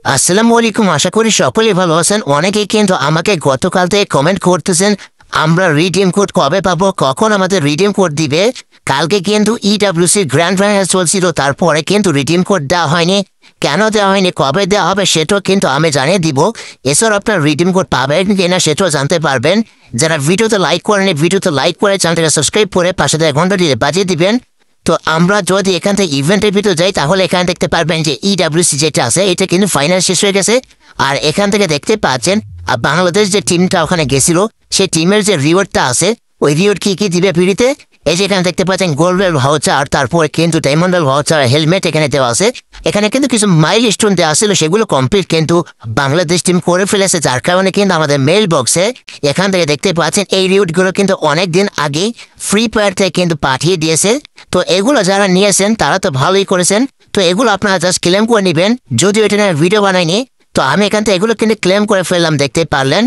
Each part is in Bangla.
আসসালামু আলাইকুম। আশা করি সকলেই ভালো আছেন। অনেকেই কিন্তু আমাকে গতকাল থেকে কমেন্ট করতেছেন আমরা রিডিম কোড কবে পাবো, কখন আমাদের রিডিম কোড দিবে। কালকে কিন্তু ইডব্লিউসি গ্র্যান্ড ফাইনাল চলছিল, তারপরে কিন্তু রিডিম কোড দেওয়া হয়নি। কেন দেওয়া হয়নি, কবে দেওয়া হবে সেটাও কিন্তু আমি জানিয়ে দিব। এছাড়া আপনার রিডিম কোড পাবেন কিনা সেটাও জানতে পারবেন। যারা ভিডিওতে লাইক করেন ভিডিওতে লাইক করে চ্যানেলটাকে সাবস্ক্রাইব করে পাশে দেওয়া ঘন্টাটি বাজিয়ে দিবেন। তো আমরা যদি এখান থেকে ইভেন্টের ভিতরে যাই তাহলে এখানে দেখতে পারবেন যে ইডব্লিউসি যেটা আছে এটা কিন্তু ফাইনাল শেষ হয়ে গেছে। আর এখান থেকে দেখতে পাচ্ছেন বাংলাদেশ যে টিমটা ওখানে গেছিল সেই টিমের যে রিওয়ার্ডটা আছে ওই রিওয়ার্ড কি কি দিবে ফ্রিতে। এই যে এখানে দেখতে পাচ্ছেন গোল্ডের ভাউচার, তারপরে কিন্তু ডায়মন্ডের ভাউচার, হেলমেট এখানে দেওয়া আছে। এখানে কিন্তু কিছু মাইল স্টোন দেওয়া ছিল, সেগুলো কমপ্লিট কিন্তু বাংলাদেশ টিম করে ফেলেছে, যার কারণে কিন্তু আমাদের মেল বক্সে এখান থেকে দেখতে পাচ্ছেন এই রিওয়ার্ডগুলো কিন্তু অনেক দিন আগেই ফ্রি ফায়ার থেকে কিন্তু পাঠিয়ে দিয়েছে। তো এগুলো যারা নিয়েছেন তারা তো ভালোই করেছেন। তো এগুলো আপনারা জাস্ট ক্লেম করে নেবেন। যদিও এটা নিয়ে ভিডিও বানাইনি, তো আমি এখান থেকে এগুলো কিন্তু ক্লেম করে ফেললাম, দেখতে পারলেন।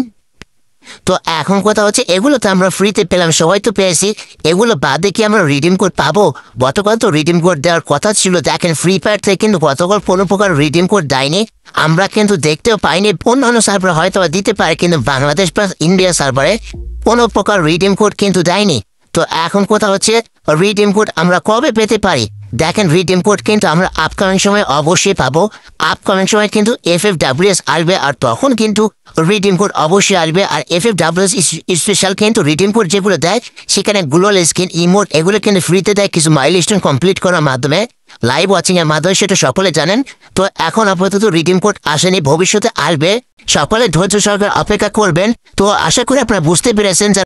তো এখন কথা হচ্ছে এগুলো তো আমরা ফ্রিতে পেলাম, সবাই তো পেয়েছি। এগুলো বাদে কি আমরা রিডিম কোড পাবো? গতকাল তো রিডিম কোড দেওয়ার কথা ছিল, দেখেন ফ্রি ফায়ার থেকে কিন্তু গতকাল কোনো প্রকার রিডিম কোড দেয়নি। আমরা কিন্তু দেখতেও পাইনি। অন্যান্য সার্ভার হয়তো দিতে পারে, কিন্তু বাংলাদেশ প্লাস ইন্ডিয়া সার্ভারে কোনো প্রকার রিডিম কোড কিন্তু দেয়নি। তো এখন কথা হচ্ছে রিডিম কোড আমরা কবে পেতে পারি? দেখেন রিডিম কোড কিন্তু আমরা আপকামিং সময় অবশ্যই পাবো। আপকামিং সময় কিন্তু FFWS আসবে, আর তখন কিন্তু রিডিম কোড অবশ্যই আসবে। আর FFWS স্পেশাল কিন্তু রিডিম কোড যেগুলো দেয় সেখানে গ্লোবাল স্কিন, ইমোট এগুলো কিন্তু ফ্রিতে দেয় কিছু মাইলস্টোন কমপ্লিট করার মাধ্যমে, লাইভ ওয়াচিং এর মাধ্যমে, সেটা সকলে জানেন। তো এখন আপাতত রিডিম কোড আসেনি, ভবিষ্যতে আসবে। সকলে ধৈর্য সহকারে অপেক্ষা করবেন। তো আশা করি আপনারা বুঝতে পেরেছেন।